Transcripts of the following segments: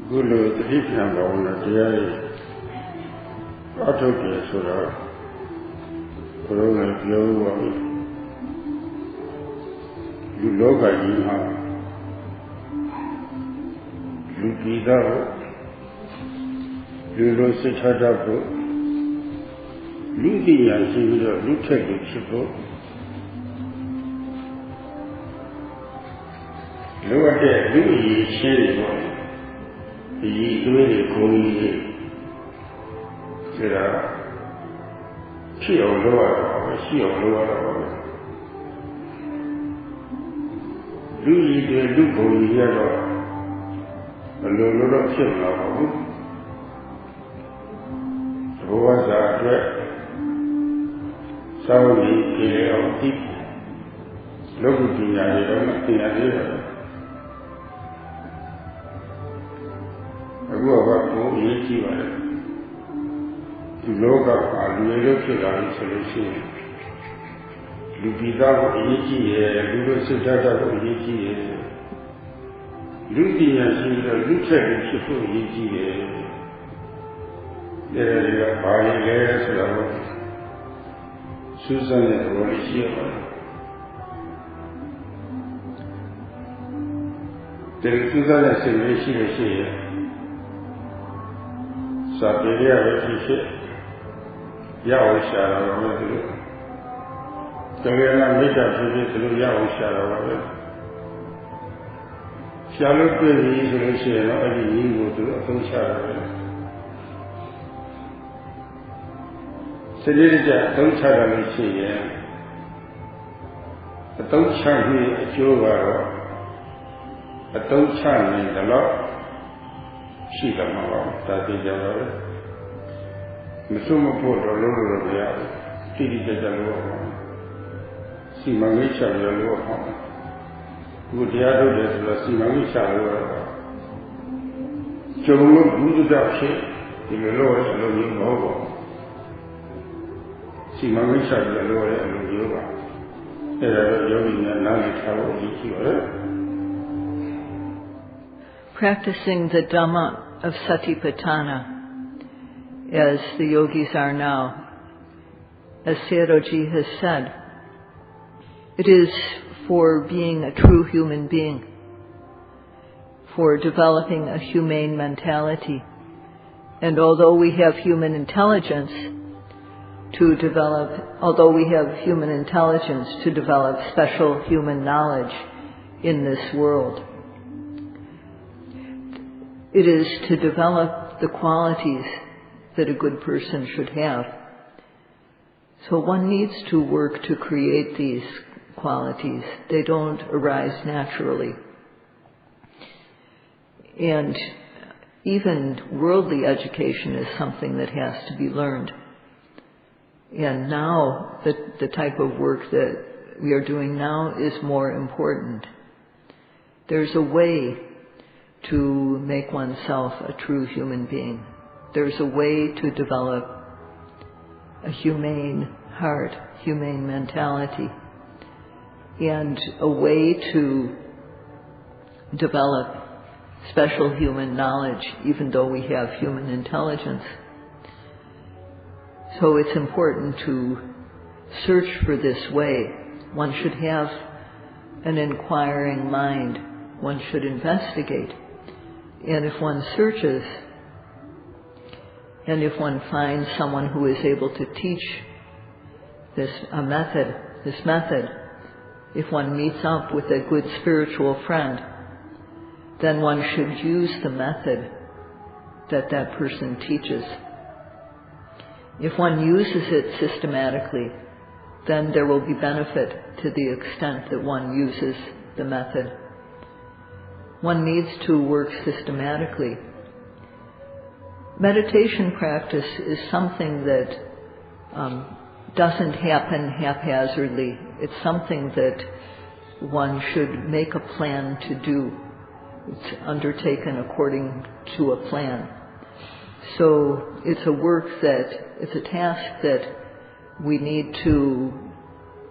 Gulu Tripna Bhavana Dhyaya Atokya Sura Corona Yoga Luloga Yima Lupida Lulo Sayadaw Ludia Sivida Lutek Chipo Look at Louis Sherry. The really going she or lower, she or lower. Louis de Luco yellow, a little of him. Who was our dread? Somebody kill our deep. Looking at it, Who is you? The Loga are Lucian solution. Lupida Lucy Sayadaw Ludia Lucia Chifu there are body layers Susan and Rolishia. There is Susan and Simeshi. Sapiria Vishi Yaoshara Kagana Mita through Yaoshara Shallow Piri Solution, every evil to a Tunshara Sedita Tunshara Vishi a Tunshan a Jova a Tunshan in the law. She got my mom, that is the Musuma put a little of the Tidi Jalo. See my Misha Yalo home. Good the other days, see my Misha Yalo. Joe Buddha Dashi, in the Lord and the Novo. See my Misha Yalo and the Yoga. There are young and knowledge how each practicing the Dhamma of Satipatthana, as the yogis are now. As Sayadawgyi has said, it is for being a true human being, for developing a humane mentality. And although we have human intelligence to develop special human knowledge in this world, it is to develop the qualities that a good person should have. So one needs to work to create these qualities. They don't arise naturally. And even worldly education is something that has to be learned. And now, the type of work that we are doing now is more important. There's a way to make oneself a true human being. There's a way to develop a humane heart, humane mentality, and a way to develop special human knowledge, even though we have human intelligence. So it's important to search for this way. One should have an inquiring mind. One should investigate. And if one searches, and if one finds someone who is able to teach this method, if one meets up with a good spiritual friend, then one should use the method that that person teaches. If one uses it systematically, then there will be benefit to the extent that one uses the method. One needs to work systematically. Meditation practice is something that doesn't happen haphazardly. It's something that one should make a plan to do. It's undertaken according to a plan. So it's a task that we need to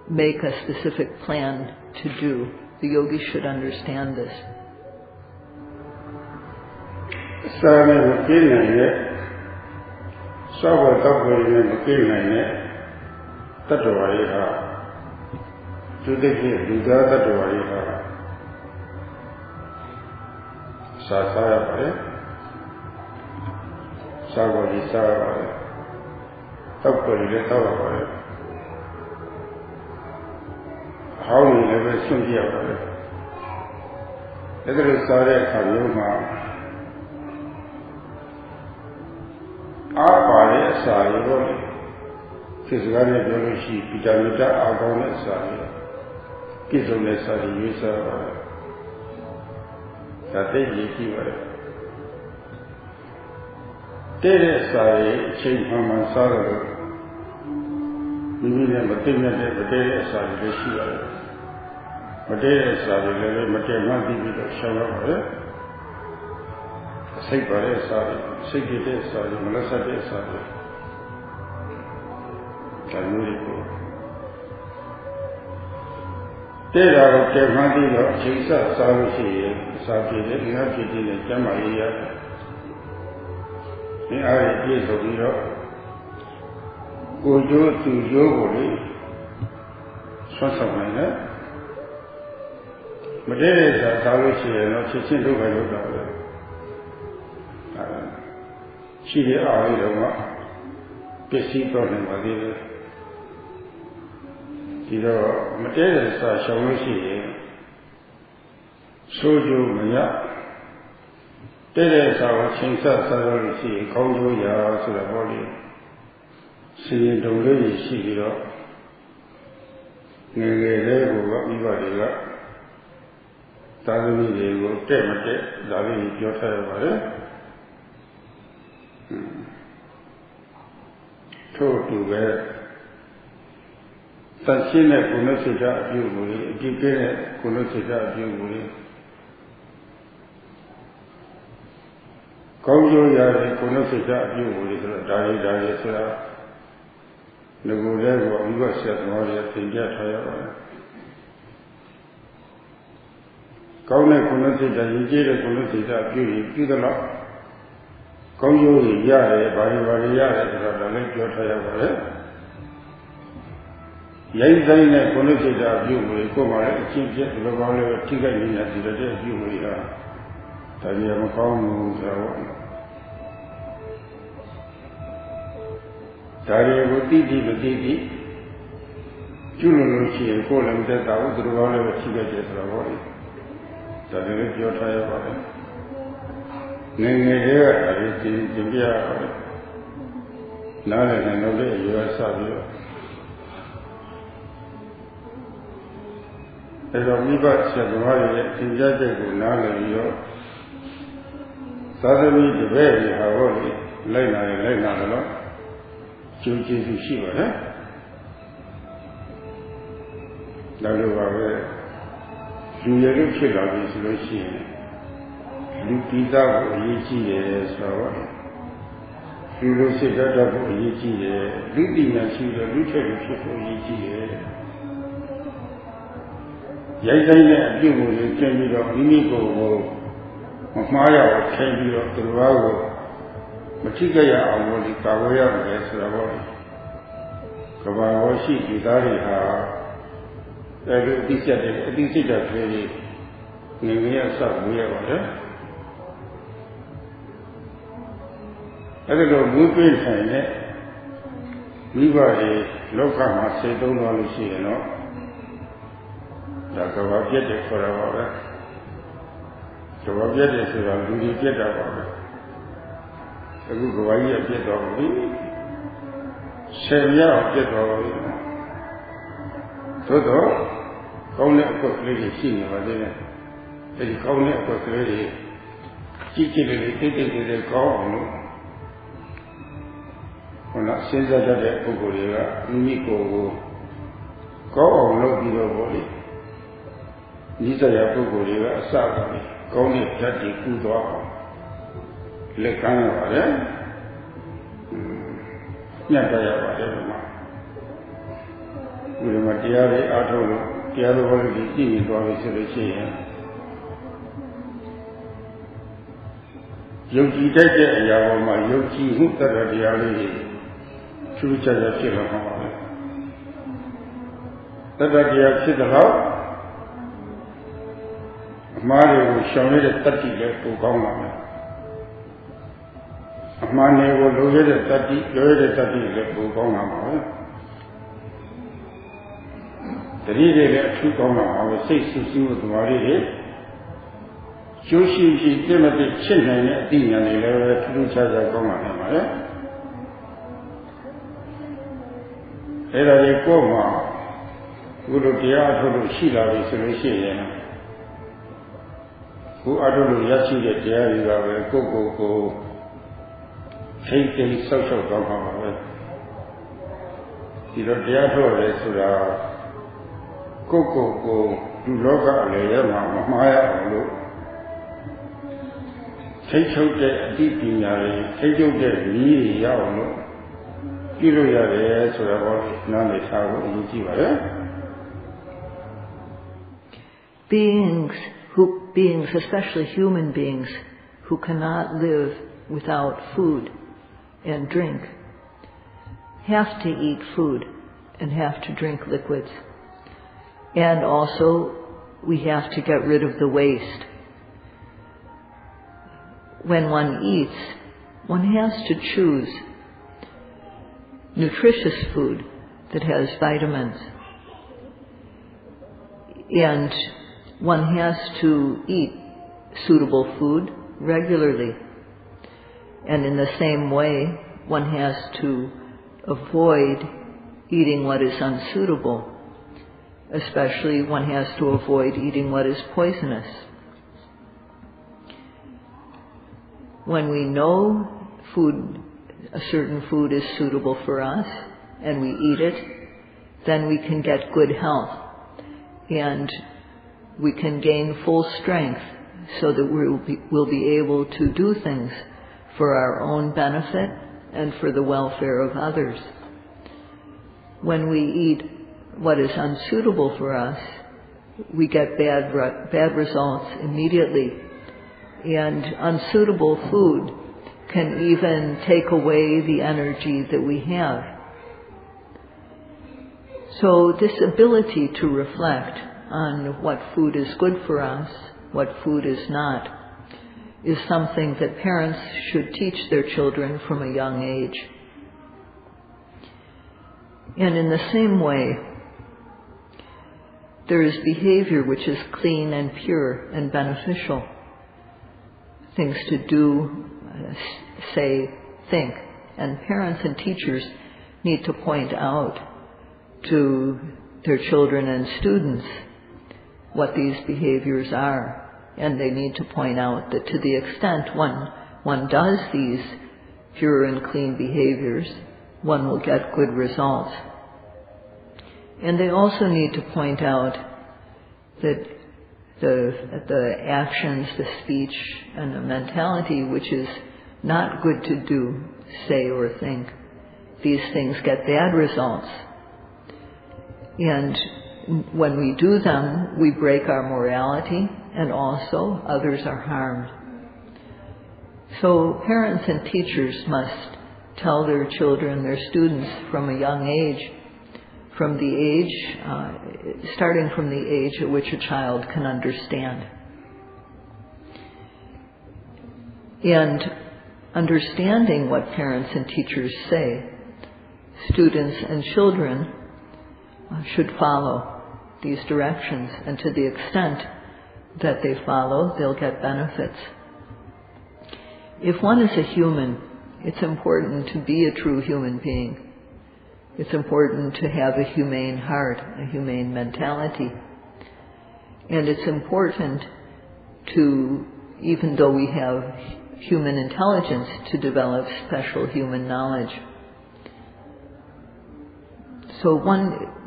make a specific plan to do. The yogis should understand this. Sana Makina, Sawa Tapuri Makina, Tatuariha, to the Buddha Tatuariha, Sasaya, Sawa Isara, Tapuri Tawa, how we never soon hear. Let us start at Kayuma. Our body is sorry, physical biology, Pitamita, Agon is sorry, Kizones are the user. That they give it. There is sorry, change from a sorrow. We will never think that the day is sorry, the sheer. But there is sorry, material be the shower. Say, sorry, say it, sorry, Melissa, sorry. Can you go? There are Kevandi of Jesus, Savi, Saki, Naki, Jamaiya. In our years of Europe, go to Yogori, Swasamina. But there is a Savi, and Chichin to Valuka. She are in busy problem with it. The materials are showing Soju Maya. There is our change of salary, Kongo Yara to the body. See the lady see it up. Nere go up, Ivadiga. Tadami they go, Temate, Davi, Jota. Told to where Sashina Kunosita Buguri, Gipere Kunosita Buguri. Kongo Yari Kunosita Buguri, Dari Sera. The Gurego, you were set more than Jataya. Kone Kunosita, Yijira Kunosita Buguri, Pidala. Kongo Yare, Bari Yare, the lake Jotaya. Yaizana Konosita Buguri, Koma, Chief Jet, the Valley, Tigani, at the day Buguri. Tariamakom, Tariabuti, the Didi, Junuchi, and Colin, that out the Valley, Tigajet, the Valley. Tari Jotaya. Name here, I did India. Now I know that you are sorry. As a river said, in Jajago, now that you suddenly the very hourly, Lena, Chuchi to Shiva, Now you are you are feel of this machine. Lupita Yichi, so you say that of Yichi, Lupina, she the Lucha people Yichi. Yazana, you will tell me of Mimiko, of Maya, tell me of the Rago, Matigaya, and what the Kawaya, yes, Ravoli. Kawashi, Yudari, this is a very Nimia Sub, I don't know, movement we were a local say, don't want to see, you know. Like I get it for our so I get it, so I'll do get about it. I will go away and get over it. Same year, get over it. So, only a quick lady seen over there. It's only a quick lady. Teaching it, taking it, call. When I say that Pugolera, Miko go on, no below body. Nita Pugolera, Sabi, Koni, Tati, Kudo, Lekana, Yataya, whatever. With Matiari, Ato, the other one is the always the Yogi Dede Yavama, Yogi Hutara Diari, Chuchaja Chilahama. Tadadia Chidala, Mario Shoni the 30 left to Goma. Mane will lose the 30 left to Goma. The reader left to Goma, I will say Susu with Marie. Joshi Timothy Chinman, Dina, and Chuchaja Goma. Era de Goma, Guru Diato Shila Resolution. Who Adolu Yachi the Diary Go, take the social government. The Diato Resula Go, do Loga Alema, Maya, take out the deep in take out the knee, Yao, Kilo Yare, so about none is how Beings, especially human beings, who cannot live without food and drink, have to eat food and have to drink liquids. And also, we have to get rid of the waste. When one eats, one has to choose nutritious food that has vitamins. And one has to eat suitable food regularly. And in the same way, one has to avoid eating what is unsuitable. Especially, one has to avoid eating what is poisonous. When we know a certain food is suitable for us, and we eat it, then we can get good health. And we can gain full strength so that we'll be able to do things for our own benefit and for the welfare of others. When we eat what is unsuitable for us, we get bad results immediately. And unsuitable food can even take away the energy that we have. So this ability to reflect on what food is good for us, what food is not, is something that parents should teach their children from a young age. And in the same way, there is behavior which is clean and pure and beneficial. Things to do, say, think. And parents and teachers need to point out to their children and students what these behaviors are. And they need to point out that to the extent one does these pure and clean behaviors, one will get good results. And they also need to point out that the actions, the speech, and the mentality which is not good to do, say, or think, these things get bad results. And when we do them, we break our morality, and also others are harmed. So parents and teachers must tell their children, their students, from a young age, starting from the age at which a child can understand. And understanding what parents and teachers say, students and children should follow these directions, and to the extent that they follow, they'll get benefits. If one is a human, it's important to be a true human being. It's important to have a humane heart, a humane mentality. And it's important to, even though we have human intelligence, to develop special human knowledge. So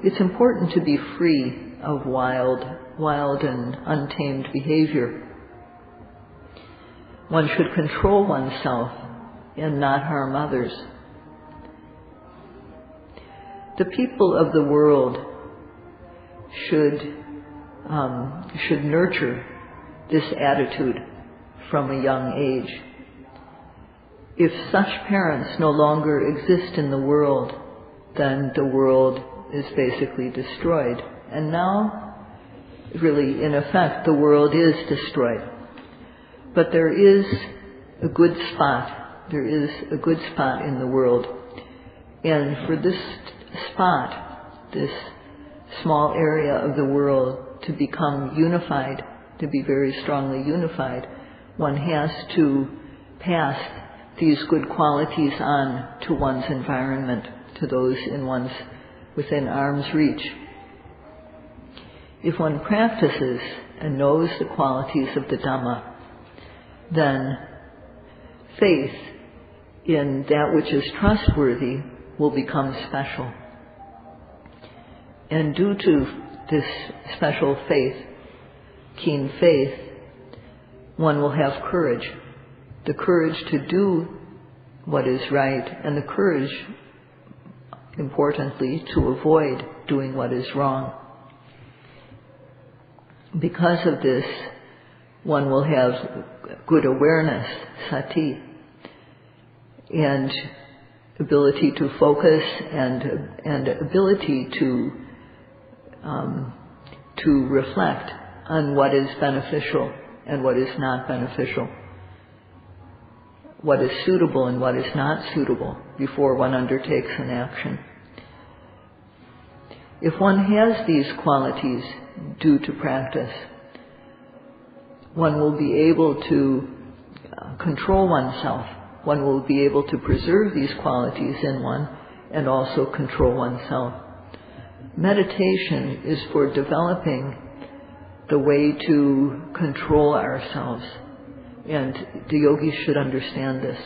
it's important to be free of wild and untamed behavior. One should control oneself and not harm others. The people of the world should nurture this attitude from a young age. if such parents no longer exist in the world, then the world is basically destroyed. And now, really, in effect, the world is destroyed. But there is a good spot. There is a good spot in the world. And for this spot, this small area of the world, to become unified, to be very strongly unified, one has to pass these good qualities on to one's environment, to those within arm's reach. If one practices and knows the qualities of the Dhamma, then faith in that which is trustworthy will become special. And due to this special faith, keen faith, one will have courage. The courage to do what is right, and the courage, importantly, to avoid doing what is wrong. Because of this, one will have good awareness, sati, and ability to focus and ability to reflect on what is beneficial and what is not beneficial, what is suitable and what is not suitable before one undertakes an action. If one has these qualities due to practice, one will be able to control oneself. One will be able to preserve these qualities in one and also control oneself. Meditation is for developing the way to control ourselves, and the yogis should understand this.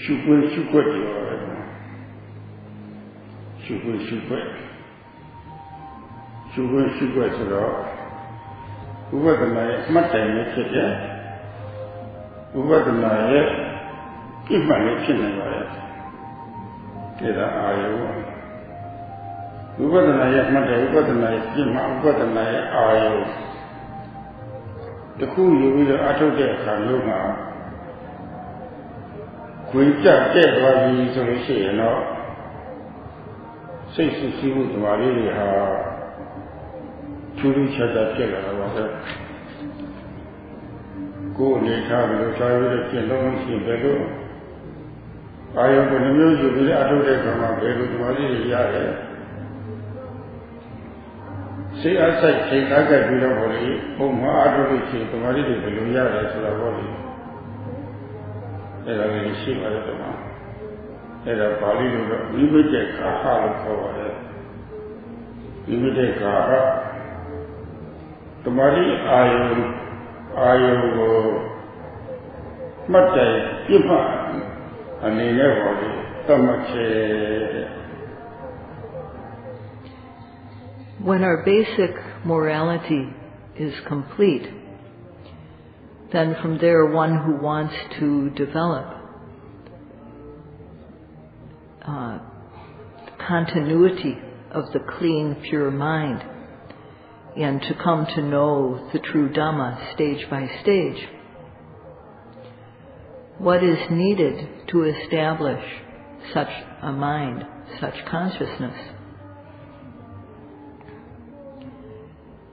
Shukwe so Ubadana Matay Ubadana Imani Chinaway. Tida Ayo. Ubadana Matay, Ubadana Jima, Ubadana Ayo. The cool you will utter their Kaluma. Queen Jack dead while you usually say, you know. Say, she would really have. Truly shut that killer was it. Go and have a child with a long skin below. I am going to use you with the adult from my bed with my yard. See, I say, I got rid of body, whom my adult is to my little below yard as a body. And I will see my little man. And a body, we will take a hard cover. We will take a hard. Tomorrow, Matay, Iman, and in everybody, Dhamma. When our basic morality is complete, then from there one who wants to develop continuity of the clean, pure mind, and to come to know the true Dhamma stage by stage. What is needed to establish such a mind, such consciousness?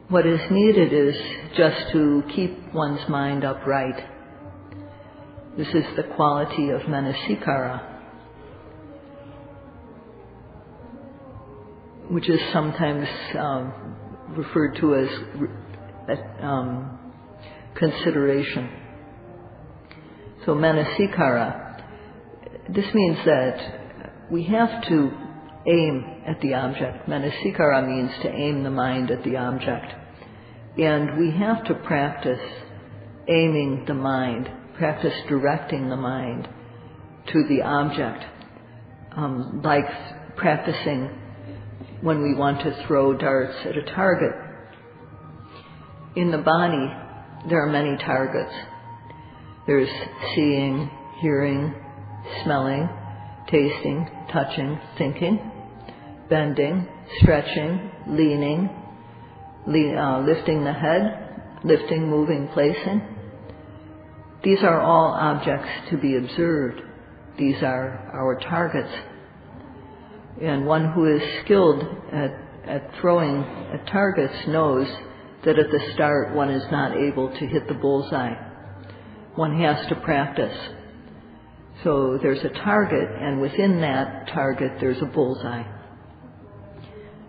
What is needed is just to keep one's mind upright. This is the quality of manasikara, which is sometimes referred to as consideration. So manasikara, this means that we have to aim at the object. Manasikara means to aim the mind at the object. And we have to practice aiming the mind, practice directing the mind to the object, like practicing when we want to throw darts at a target. In the body, there are many targets. There's seeing, hearing, smelling, tasting, touching, thinking, bending, stretching, leaning, lifting the head, lifting, moving, placing. These are all objects to be observed. These are our targets. And one who is skilled at throwing at targets knows that at the start one is not able to hit the bullseye. One has to practice. So there's a target, and within that target there's a bullseye.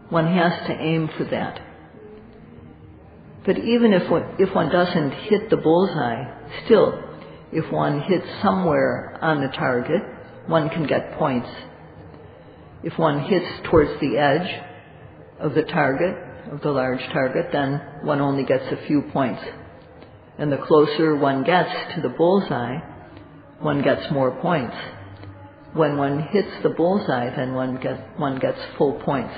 One has to aim for that. But even if one doesn't hit the bullseye, still, if one hits somewhere on the target, one can get points. If one hits towards the edge of the target, of the large target, then one only gets a few points. And the closer one gets to the bullseye, one gets more points. When one hits the bullseye, then one gets full points.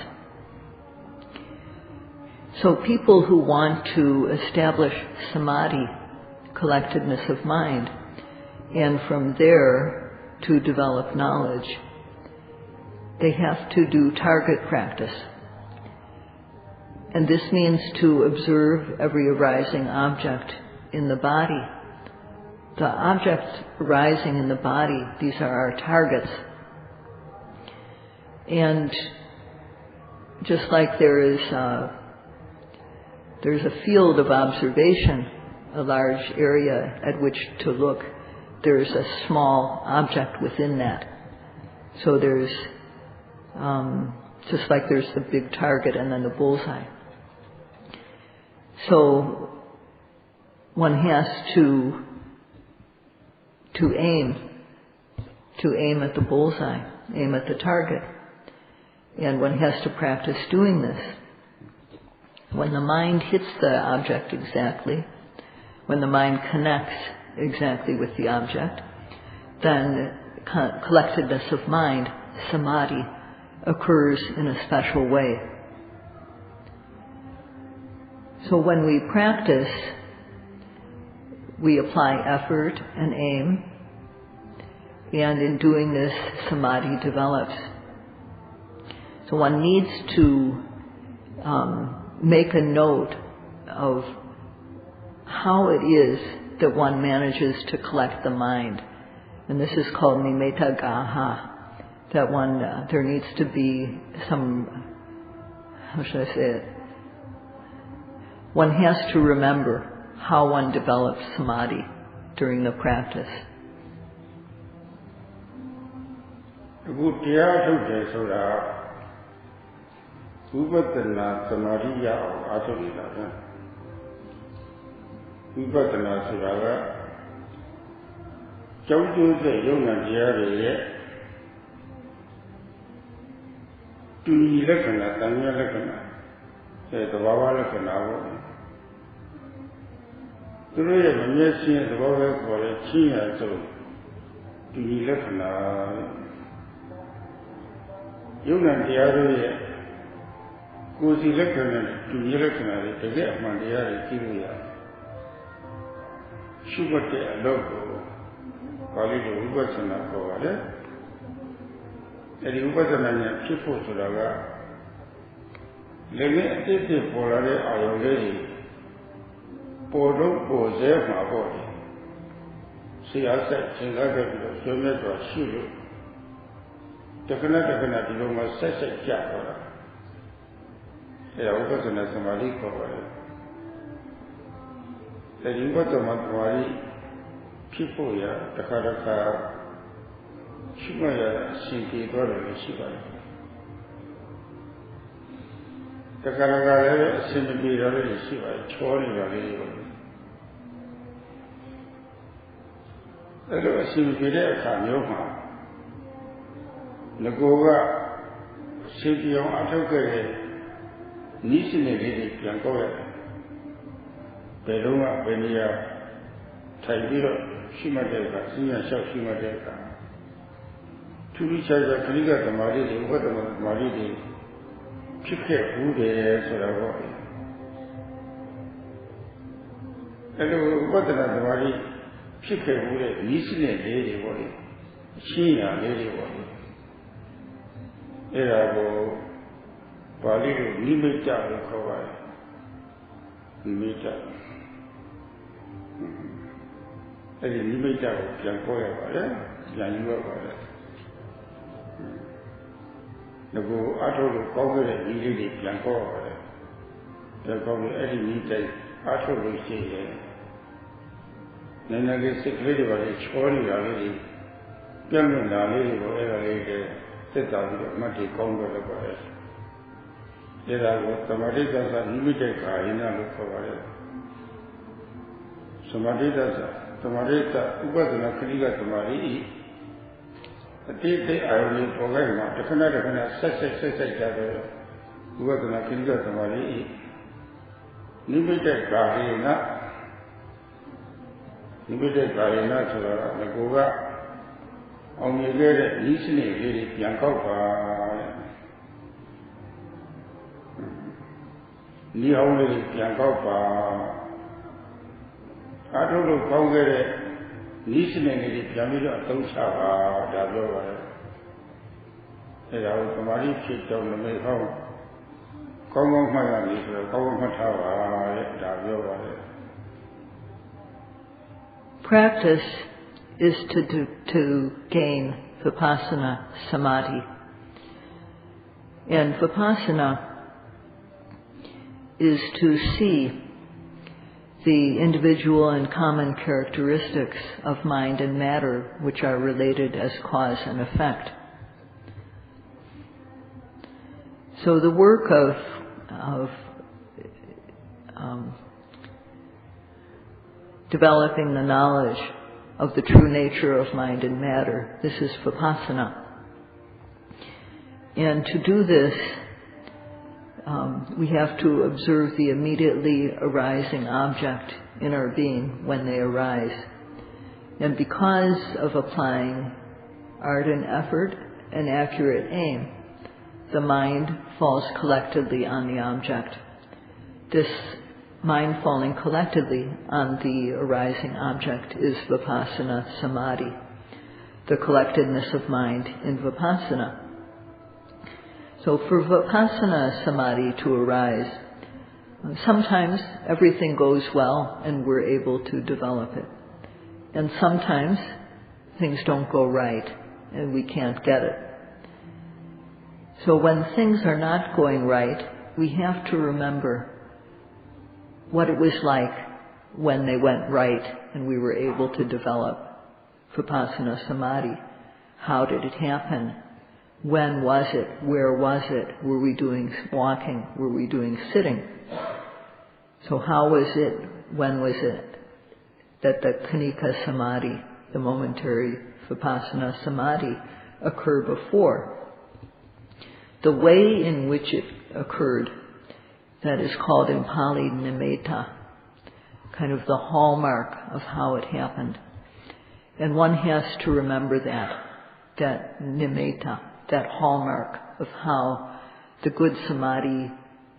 So people who want to establish samadhi, collectedness of mind, and from there to develop knowledge, they have to do target practice. And this means to observe every arising object in the body. The objects arising in the body, these are our targets. And just like there's a field of observation, a large area at which to look, there's a small object within that. So there's just like there's the big target and then the bullseye. So one has to aim at the bullseye, aim at the target. And one has to practice doing this. When the mind hits the object exactly, when the mind connects exactly with the object, then collectedness of mind, samadhi, occurs in a special way. So when we practice, we apply effort and aim, and in doing this, samadhi develops. So one needs to make a note of how it is that one manages to collect the mind. And this is called nimitta gaha, that one, there needs to be some, how should I say it? One has to remember how one develops samadhi during the practice. Vipassana samadhi athurila. Vipassana suraga chauju se yogna jaya tuni lakkhana tanya lakkhana tabhava lakkhana ho. Turu ye manye sin tabhava ko le chin ya so tuni lakkhana yogna jaya ye Kusi lakkhana tuni lakkhana le tege amandiya le kiru ya Shubhate aloko Pali lo vipassana ko vale Edi vipassana nya phit pho soda ga lenge ate por la de ayon le ni po do po se ma po ni siya sat chin la ke pi lo sway met twa shi lo takana di lo ma sat ja twa la Eda vipassana samadhi ko vale Edi vipassana samadhi People ya, takaraka, shimaya, sinti, dwara, shibaya. Takaraka, sinti, dwara, shibaya, chori, dwara, shibaya. Elo, sinti, dwara, kanyoma. Nagoga, sinti, yung atokere, nisine, piangkoya. Pelunga, beniya, taibiro, Shimadeka, Sinya Shao Shimadeka. Turi Chaja Kriga Tamari, Upadama Tamari, Chike Ude Soravo. And Upadana Tamari, Chike Ude, Nisine Lady Wadi, Shina Lady Wadi. Erabo Bali, Nimita Kawai. Nimita. Edi nimitta ko pian ko ya pare pian yu ya pare Nago atho lo kaw ke de ni li de pian ko ya pare Da kaw ni edi ni tai atho lo shi ye Nana ke sik le de pare chaw ni la le pian lo la le ko era le de tet ta bi mat ti kaw ko le pare Era ko samadhi sa nimitta ka ina lo ko pare Samadhi sa Samadhita, Upadana Kriga Tamari, a day I only forget not to connect such Upadana Kriga Tamari, limited Garina, Nagoga, only get listening, really, Yankopa, Ni only Yankopa. I don't know how get listening to the Yamida Tosava, Dablo. And I was the Mari chipped on the main home. Come on, my amigo, come on, Dablo. Practice is to gain vipassana samadhi. And vipassana is to see the individual and common characteristics of mind and matter which are related as cause and effect. So the work of developing the knowledge of the true nature of mind and matter, this is vipassana. And to do this, we have to observe the immediately arising object in our being when they arise. And because of applying ardent effort, and accurate aim, the mind falls collectedly on the object. This mind falling collectively on the arising object is vipassana samadhi, the collectedness of mind in vipassana. So for vipassana samadhi to arise, sometimes everything goes well and we're able to develop it. And sometimes things don't go right and we can't get it. So when things are not going right, we have to remember what it was like when they went right and we were able to develop vipassana samadhi. How did it happen? When was it? Where was it? Were we doing walking? Were we doing sitting? So how was it? When was it that the khanika samadhi, the momentary vipassana samadhi, occurred before? The way in which it occurred, that is called in Pali nimitta, kind of the hallmark of how it happened. And one has to remember that nimitta, that hallmark of how the good samadhi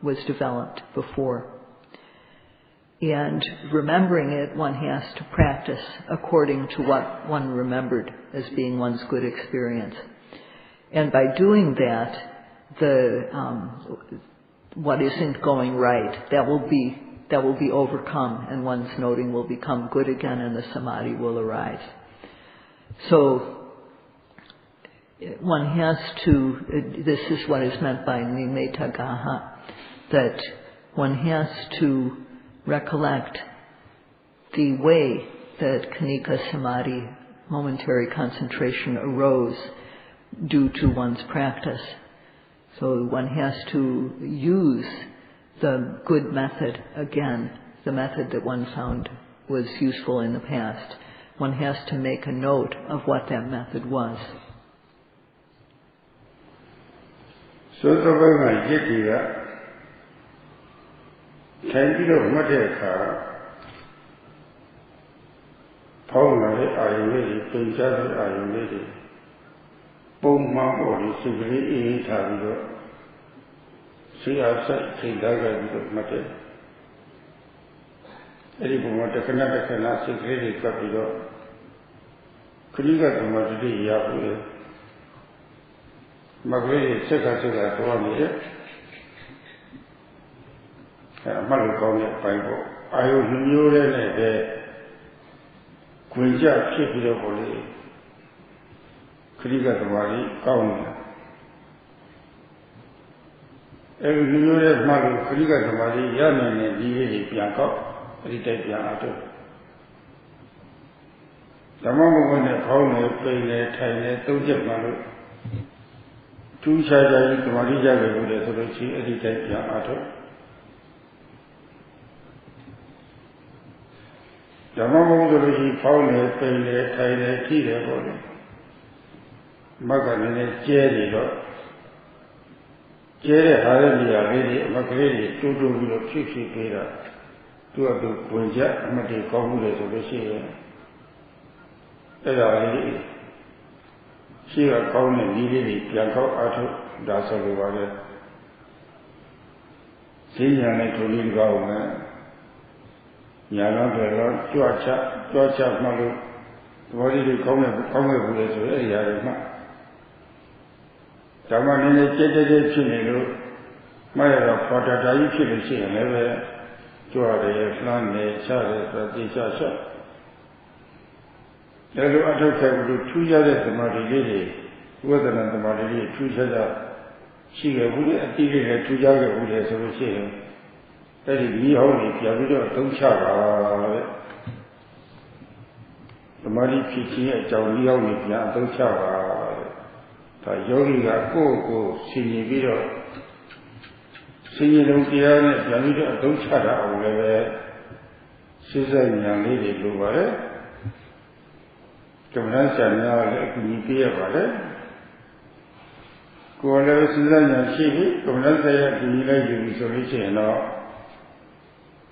was developed before. And remembering it, one has to practice according to what one remembered as being one's good experience. And by doing that, what isn't going right, that will be overcome, and one's noting will become good again, and the samadhi will arise. So one has to, this is what is meant by nimitta gaha, that one has to recollect the way that khanika samadhi, momentary concentration, arose due to one's practice. So one has to use the good method again, the method that one found was useful in the past. One has to make a note of what that method was. So the way can you know what they are? Pongari are ready, Punjabi are ready. Pongma or the civil Italy. See outside, see Dagger matter. Everyone the Canada cannot secretly copy. Could you get the Madrid Yahoo? Magri, Secretary, one year. Malakonia Bible. I knew that Quinja keep it up only. Kriga the Wadi, Kauna. Every new year, Malu, Kriga the Wadi, Yaman and Didi Bianco, Rita Bianco. The moment when the Kauna played a tiny, don't get Malu. Two Sayadawgyi U Panditabhivamsa, Rita Bianco. Dhamma found a failure, Thai, tea, Magan, Jerry, Jerry, Hallelujah, lady, Macready, two to 50 Peter, two of the Punja, Mati Congress of the Sea. She was called immediately, Bianco Arthur, Dasa the water. Senior to lead government. Yana, Georgia, Malu, what did you come with Yarima? Someone in a jetted chinelu, Maya Potata, you should see and never to our flan, Charles, the Chasha. There were other people, 2 years at the Mardi, whether than the Mardi, 2 years. She would have 2 years of the same. That is me only, don't chava. The money teaching at Johnny only, don't chava. The yogi got go, singing video. Singing on piano, don't chava over Susan, young lady, blue water. Don't answer now, let me be about it. Go on, Susan, and she, don't answer to me like you, so we say no.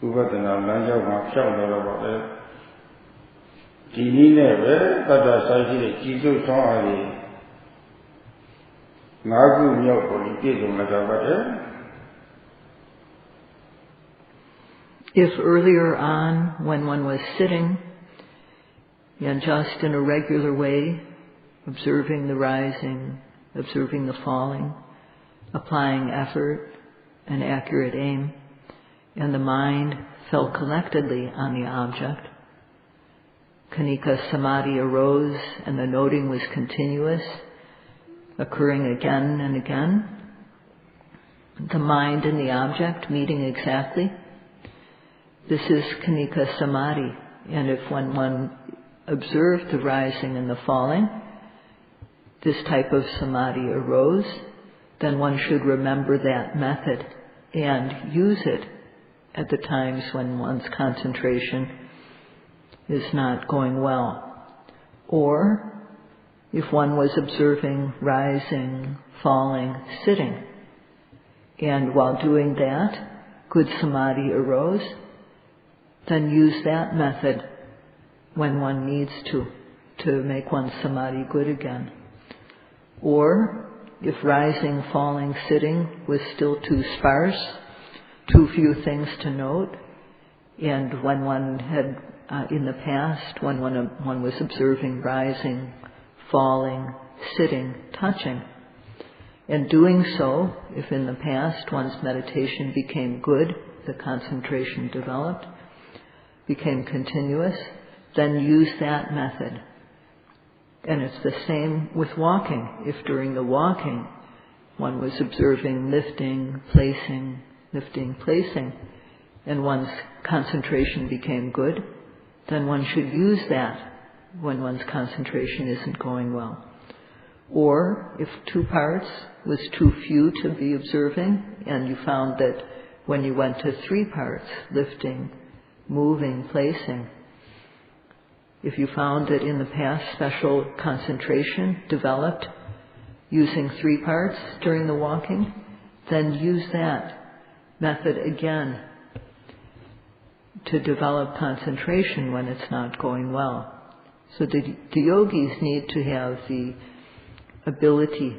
Upadana Lanja Mapsha about it. Dini never, but I said, Jesus saw If earlier on, when one was sitting, and just in a regular way, observing the rising, observing the falling, applying effort and accurate aim, and the mind fell collectedly on the object, Khanika Samadhi arose and the noting was continuous, occurring again and again, the mind and the object meeting exactly. This is Khanika Samadhi, and if when one observed the rising and the falling, this type of samadhi arose, then one should remember that method and use it at the times when one's concentration is not going well. Or if one was observing rising, falling, sitting, and while doing that, good samadhi arose, then use that method when one needs to make one's samadhi good again. Or if rising, falling, sitting was still too sparse, too few things to note, and when one had in the past, when one was observing rising, falling, sitting, touching, and doing so, if in the past one's meditation became good, the concentration developed, became continuous, then use that method. And it's the same with walking. If during the walking one was observing lifting, placing, and one's concentration became good, then one should use that when one's concentration isn't going well. Or if 2 parts was too few to be observing, and you found that when you went to 3 parts, lifting, moving, placing, if you found that in the past special concentration developed using 3 parts during the walking, then use that method again to develop concentration when it's not going well. So the yogis need to have the ability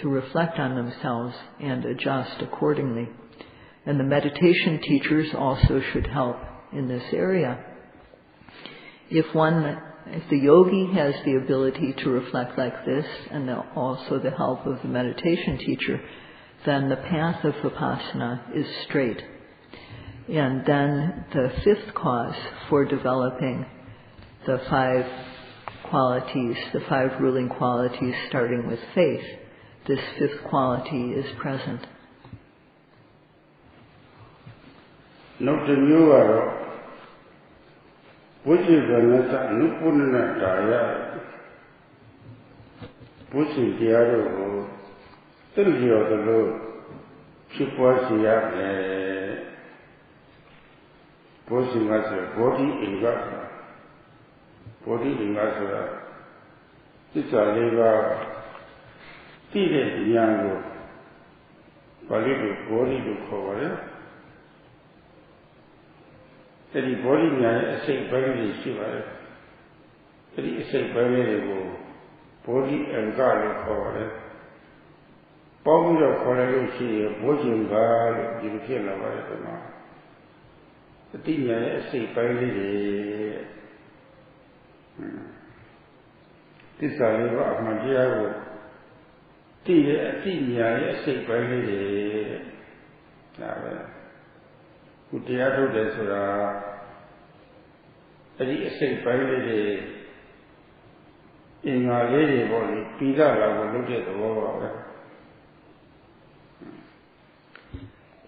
to reflect on themselves and adjust accordingly. And the meditation teachers also should help in this area. If the yogi has the ability to reflect like this, and also the help of the meditation teacher, then the path of vipassana is straight. And then the 5th cause for developing the 5 qualities, the 5 ruling qualities starting with faith, this 5th quality is present.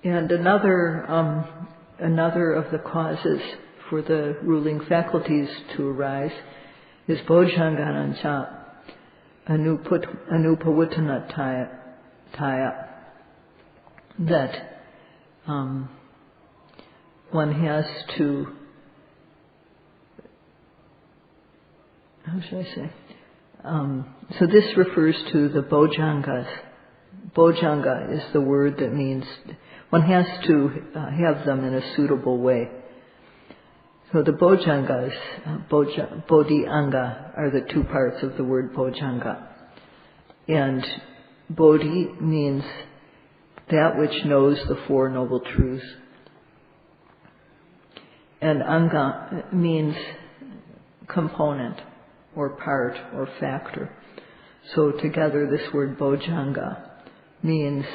And another of the causes for the ruling faculties to arise is bojjhanganancha anupawuttanataya, that one has to, how should I say? So this refers to the bojjhangas. Bojjhanga is the word that means one has to have them in a suitable way. So the bojjhangas, bodhi anga, are the 2 parts of the word bojjhanga. And Bodhi means that which knows the Four Noble Truths. And Anga means component or part or factor. So together this word Bojjhanga means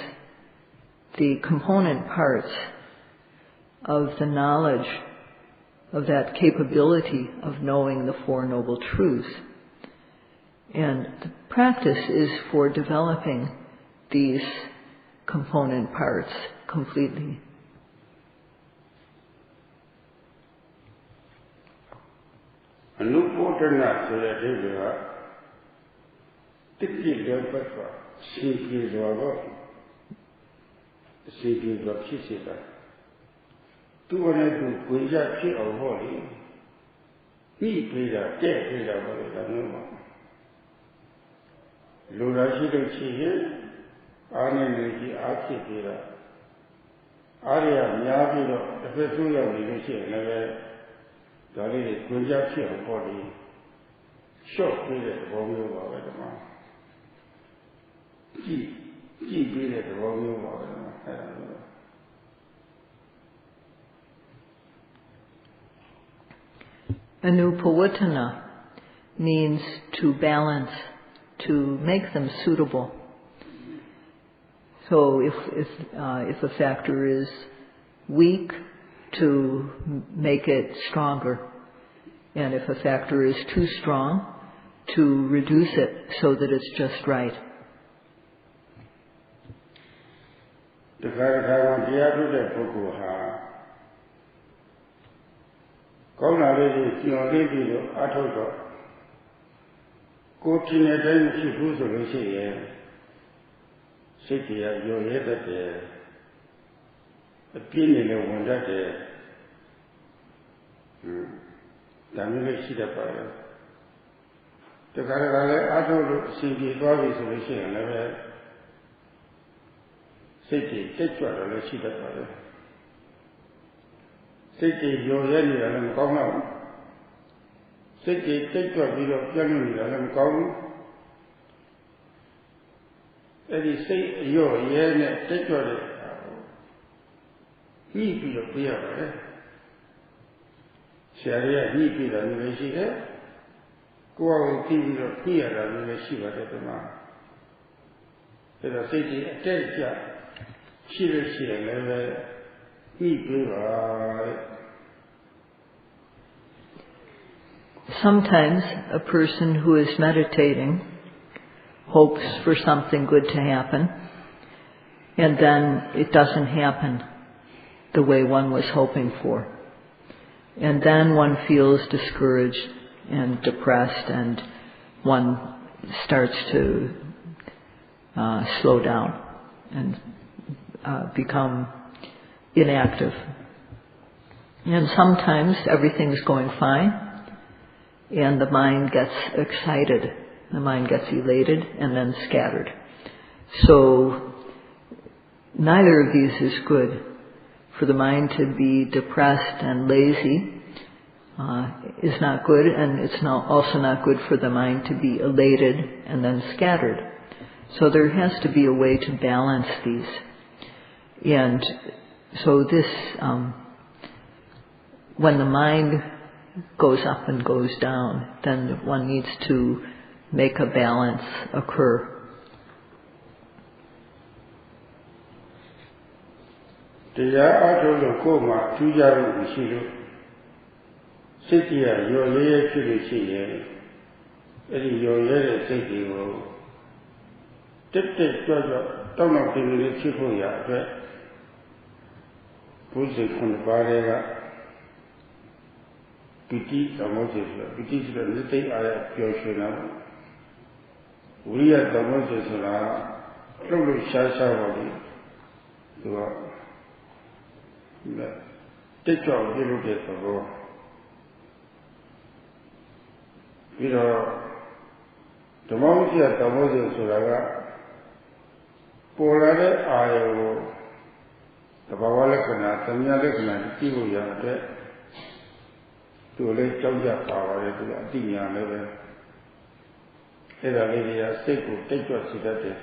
the component parts of the knowledge of that capability of knowing the Four Noble Truths. And the practice is for developing these component parts completely. Anupodana so that they will Tikki Lepatva, Sinki Zava, Sinki Vakisita. Tu wanna do Punja Ki or Holy, me Pida, Dead Pida, Valama. Lura Shidochi, Ananiki Aki Pida, Aria Miyabido, the Petuya Viduchi, never. Dari Punja Ki or Holy, short period of Romeo Valama. G period of Romeo Valama. Anupawatana means to balance, to make them suitable. So if a factor is weak, to make it stronger. And if a factor is too strong, to reduce it so that it's just right. The Karakara Diadu Pukuha Kona Lady, Atoto Cotina Chifu Solution City, your head a penny one that Damile Shida. The Karakara Ato Singi Body Solution, never City, take what a Shida. City, your Yenny and Kong. City, take what we don't tell me and Kong. And you say, your Yenny, take what he be a beer. Sharia, he be the university. Go out and here and the Shiva at the man. The city, a tell she will see a level. Sometimes a person who is meditating hopes for something good to happen, and then it doesn't happen the way one was hoping for. And then one feels discouraged and depressed, and one starts to slow down and become inactive. And sometimes everything's going fine, and the mind gets excited, the mind gets elated, and then scattered. So neither of these is good. For the mind to be depressed and lazy is not good, and it's also not good for the mind to be elated and then scattered. So there has to be a way to balance these. And so this, when the mind goes up and goes down, then one needs to make a balance occur. The Koma, 2 years ago, City, your year to see any your year city will take don't know the people yet, push it from the barrier. Pity, the Moses, pity is the day I have we are the Moses, probably Shasha body. Take your little bit of go. You know, the moment you are the Moses, Polare, I the Bavalakana, the Nyalakana, the people are to let Jauja power to the Dinya level. Either lady, I say, take your seat.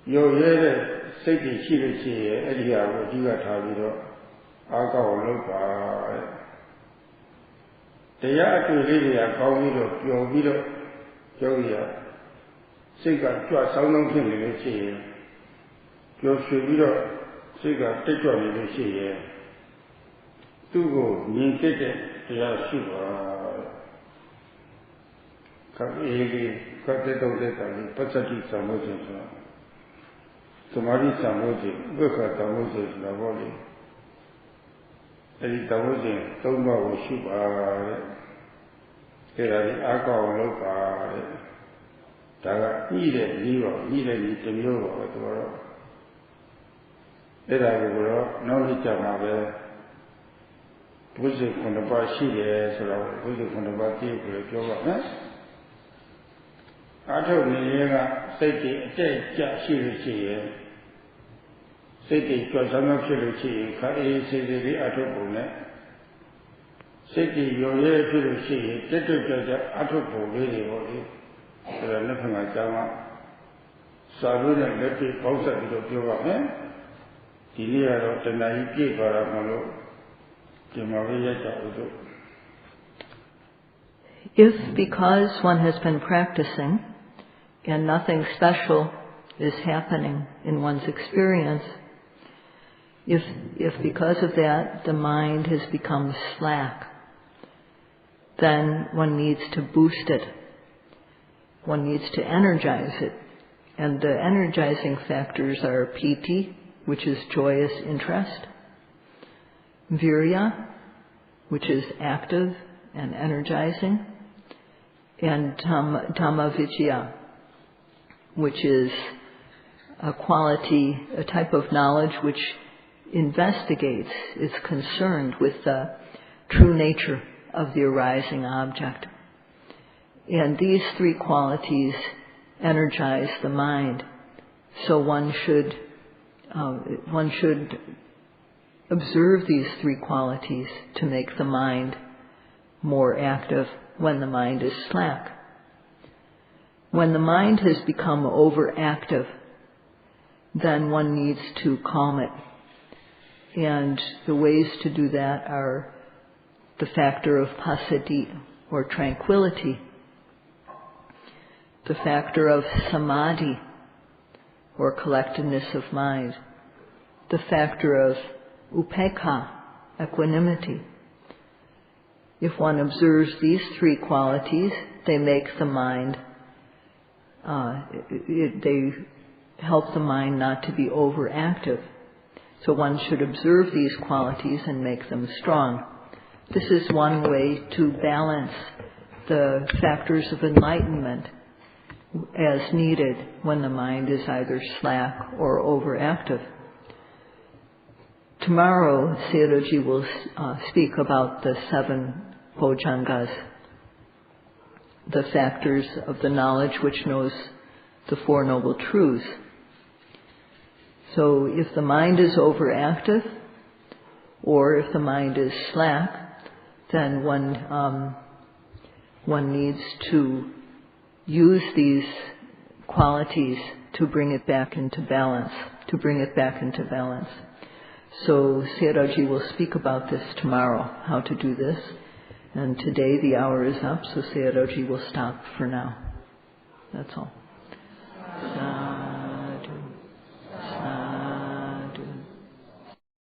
Yo yere safety she Edia Diga Tavido, Aga or Lopa. They are to Lydia, Comido, Yovido, Jogia. Siga, to a sound of him in the sea. Yosuvido, Siga, take on in the sea. To go, mean take it, they are super. Come, cut it out there, Pasaki Samosa. Somebody Samosi, look at Tamosis, Navoli. Eddie Tamosi, Toma was Shuba. There are the alcohol loca. Taga needed Nero, needed Temio or tomorrow. There I will know the Jamabe. Push it from the bar, she is, or push it from the bar, for I told me, safety, a dead she Safety, Josanophiluchi, Kari, Sidi, Atopone. Safety, your year Philuchi, Tetra Atopo, really, there are nothing like Jama. Salud and let it pause at the Yoga, Delia, the Naiki, Paramalo, Jimaria. If because one has been practicing and nothing special is happening in one's experience, if because of that the mind has become slack, then one needs to boost it. One needs to energize it. And the energizing factors are piti, which is joyous interest, virya, which is active and energizing, and Dhamma vicaya, which is a quality, a type of knowledge which investigates, is concerned with the true nature of the arising object. And these three qualities energize the mind. So one should observe these three qualities to make the mind more active when the mind is slack. When the mind has become overactive, then one needs to calm it. And the ways to do that are the factor of passaddhi, or tranquility, the factor of samadhi, or collectedness of mind, the factor of upekkha, equanimity. If one observes these three qualities, they make the mind, they help the mind not to be overactive. So one should observe these qualities and make them strong. This is one way to balance the factors of enlightenment as needed when the mind is either slack or overactive. Tomorrow, Sayadawgyi will speak about the 7 bojjhangas, the factors of the knowledge which knows the 4 Noble Truths. So if the mind is overactive, or if the mind is slack, then one needs to use these qualities to bring it back into balance, So Sayadawgyi will speak about this tomorrow, how to do this. And today the hour is up, so Sayadawgyi will stop for now. That's all.